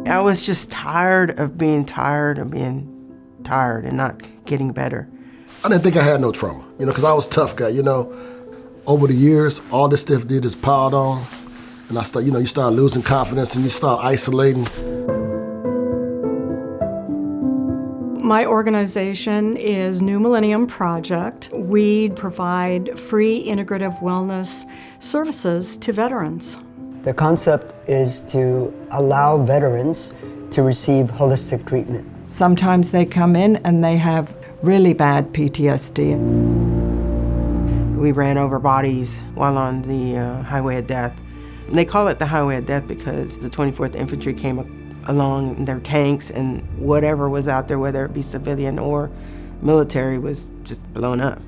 I was just tired of being tired and not getting better. I didn't think I had no trauma, because I was a tough guy, Over the years, all this stuff did is piled on, and you start losing confidence and you start isolating. My organization is New Millennium Project. We provide free integrative wellness services to veterans. The concept is to allow veterans to receive holistic treatment. Sometimes they come in and they have really bad PTSD. We ran over bodies while on the highway of death. And they call it the highway of death because the 24th Infantry came along in their tanks, and whatever was out there, whether it be civilian or military, was just blown up.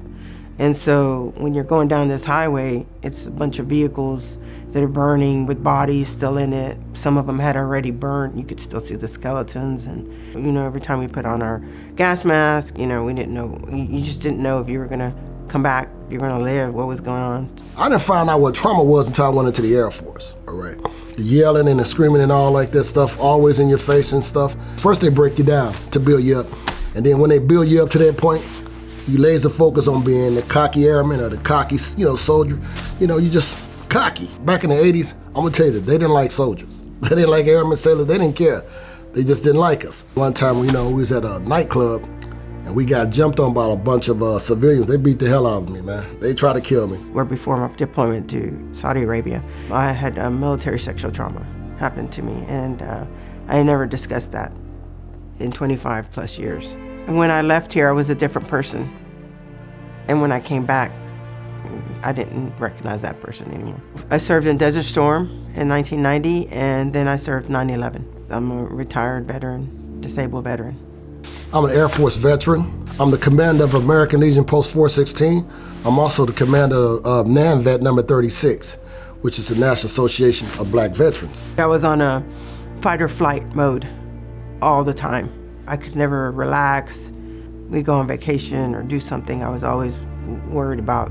And so when you're going down this highway, it's a bunch of vehicles that are burning with bodies still in it. Some of them had already burned. You could still see the skeletons. And, every time we put on our gas mask, we didn't know. You just didn't know if you were going to come back, if you were going to live, what was going on. I didn't find out what trauma was until I went into the Air Force, all right? The yelling and the screaming and all like that stuff, always in your face and stuff. First they break you down to build you up. And then when they build you up to that point, you laser focus on being the cocky airman or the cocky, soldier. You just cocky. Back in the 80s, I'm gonna tell you, they didn't like soldiers. They didn't like airmen, sailors, they didn't care. They just didn't like us. One time, we was at a nightclub and we got jumped on by a bunch of civilians. They beat the hell out of me, man. They tried to kill me. Where before my deployment to Saudi Arabia, I had a military sexual trauma happen to me, and I never discussed that in 25 plus years. And when I left here, I was a different person. And when I came back, I didn't recognize that person anymore. I served in Desert Storm in 1990, and then I served 9/11. I'm a retired veteran, disabled veteran. I'm an Air Force veteran. I'm the commander of American Legion Post 416. I'm also the commander of NANVET number 36, which is the National Association of Black Veterans. I was on a fight or flight mode all the time. I could never relax. We'd go on vacation or do something. I was always worried about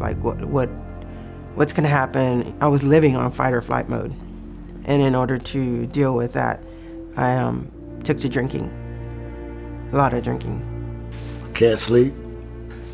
what's gonna happen. I was living on fight or flight mode. And in order to deal with that, I took to drinking, a lot of drinking. Can't sleep,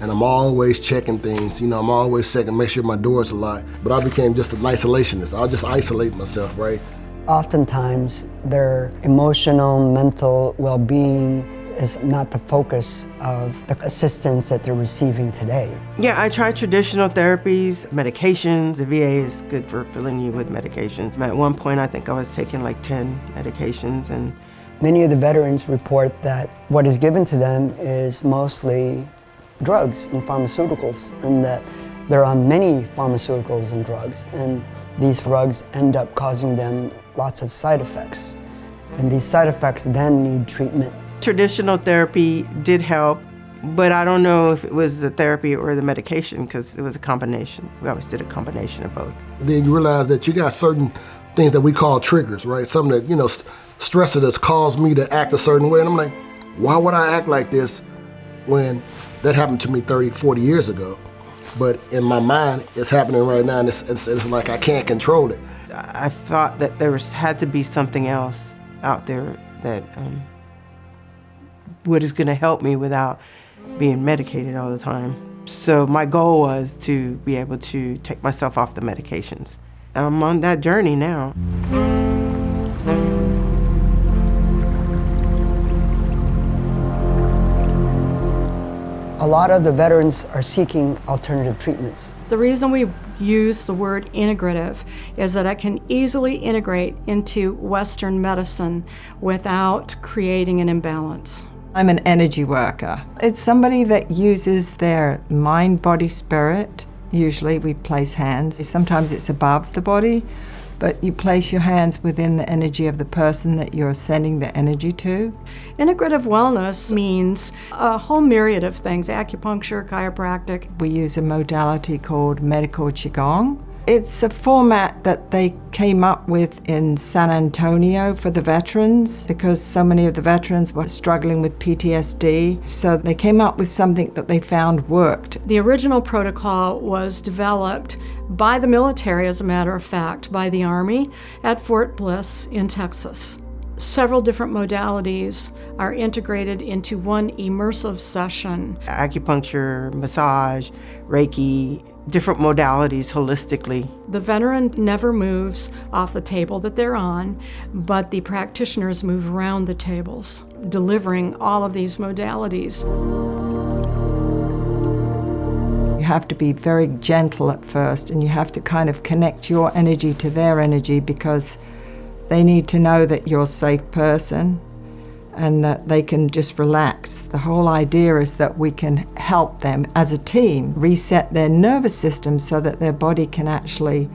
and I'm always checking things. I'm always checking, make sure my door's locked. But I became just an isolationist. I'll just isolate myself, right? Oftentimes, their emotional, mental well-being is not the focus of the assistance that they're receiving today. Yeah, I tried traditional therapies, medications. The VA is good for filling you with medications. At one point, I think I was taking like 10 medications. And many of the veterans report that what is given to them is mostly drugs and pharmaceuticals, and that they're on many pharmaceuticals and drugs, and these drugs end up causing them lots of side effects. And these side effects then need treatment. Traditional therapy did help, but I don't know if it was the therapy or the medication, because it was a combination. We always did a combination of both. Then you realize that you got certain things that we call triggers, right? Something that, stressor that's caused me to act a certain way. And I'm like, why would I act like this when that happened to me 30, 40 years ago? But in my mind, it's happening right now, and it's like I can't control it. I thought that there had to be something else out there that is going to help me without being medicated all the time. So my goal was to be able to take myself off the medications. I'm on that journey now. A lot of the veterans are seeking alternative treatments. The reason we use the word integrative is that it can easily integrate into Western medicine without creating an imbalance. I'm an energy worker. It's somebody that uses their mind, body, spirit. Usually we place hands. Sometimes it's above the body, but you place your hands within the energy of the person that you're sending the energy to. Integrative wellness means a whole myriad of things: acupuncture, chiropractic. We use a modality called medical qigong. It's a format that they came up with in San Antonio for the veterans, because so many of the veterans were struggling with PTSD. So they came up with something that they found worked. The original protocol was developed by the military, as a matter of fact, by the Army at Fort Bliss in Texas. Several different modalities are integrated into one immersive session. Acupuncture, massage, Reiki, different modalities holistically. The veteran never moves off the table that they're on, but the practitioners move around the tables, delivering all of these modalities. You have to be very gentle at first, and you have to kind of connect your energy to their energy, because they need to know that you're a safe person and that they can just relax. The whole idea is that we can help them as a team reset their nervous system so that their body can actually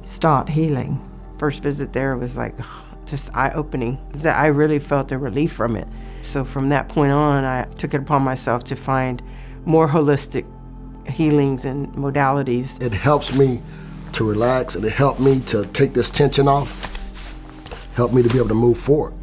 start healing. First visit there was like just eye-opening. I really felt a relief from it. So from that point on, I took it upon myself to find more holistic healings and modalities. It helps me to relax, and it helped me to take this tension off, helped me to be able to move forward.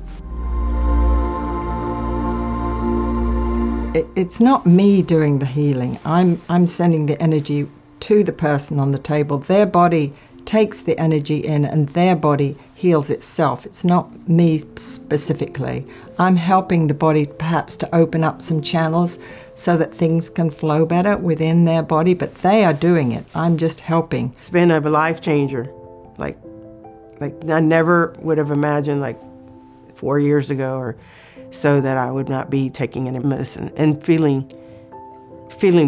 It's not me doing the healing. I'm sending the energy to the person on the table. Their body takes the energy in and their body heals itself. It's not me specifically. I'm helping the body perhaps to open up some channels so that things can flow better within their body, but they are doing it. I'm just helping. It's been a life changer. Like I never would have imagined 4 years ago or so that I would not be taking any medicine and feeling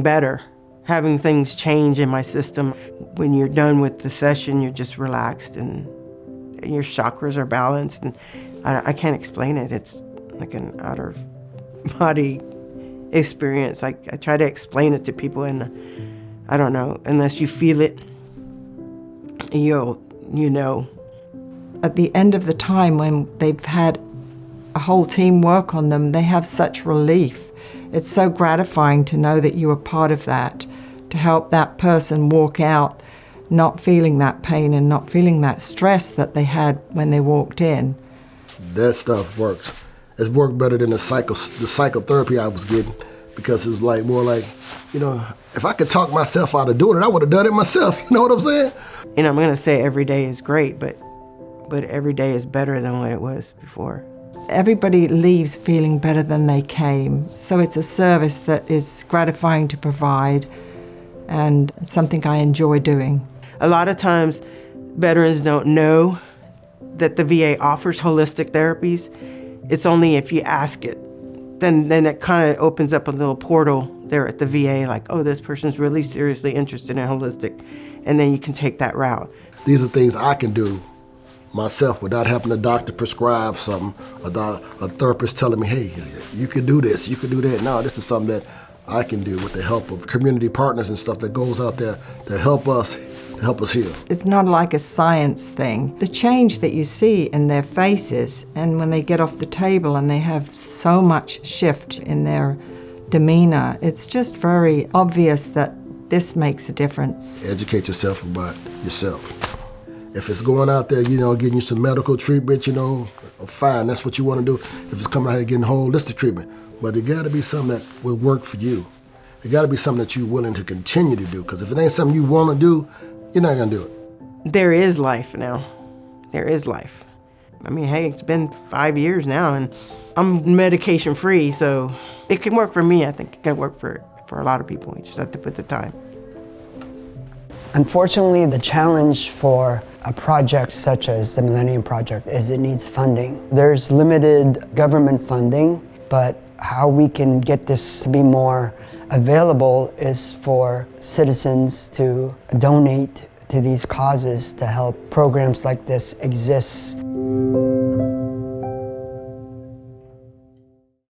better, having things change in my system. When you're done with the session, you're just relaxed and your chakras are balanced, and I can't explain it. It's like an out-of-body experience. I try to explain it to people, and I don't know, unless you feel it, you know. At the end of the time, when they've had a whole team work on them, they have such relief. It's so gratifying to know that you were part of that, to help that person walk out not feeling that pain and not feeling that stress that they had when they walked in. That stuff works. It's worked better than the psychotherapy I was getting, because it was more like, if I could talk myself out of doing it, I would have done it myself. You know what I'm saying? I'm going to say every day is great, but every day is better than what it was before. Everybody leaves feeling better than they came, so it's a service that is gratifying to provide and something I enjoy doing. A lot of times, veterans don't know that the VA offers holistic therapies. It's only if you ask it. Then it kind of opens up a little portal there at the VA, this person's really seriously interested in holistic, and then you can take that route. These are things I can do myself without having a doctor prescribe something, a therapist telling me, hey, you can do this, you can do that. No, this is something that I can do with the help of community partners and stuff that goes out there to help us heal. It's not like a science thing. The change that you see in their faces, and when they get off the table and they have so much shift in their demeanor, it's just very obvious that this makes a difference. Educate yourself about yourself. If it's going out there, getting you some medical treatment, fine, that's what you want to do. If it's coming out here getting holistic treatment. But it got to be something that will work for you. It got to be something that you're willing to continue to do. Because if it ain't something you want to do, you're not going to do it. There is life now. There is life. Hey, it's been 5 years now, and I'm medication free, so it can work for me. I think it can work for a lot of people. You just have to put the time. Unfortunately, the challenge for a project such as the Millennium Project is it needs funding. There's limited government funding, but how we can get this to be more available is for citizens to donate to these causes to help programs like this exist.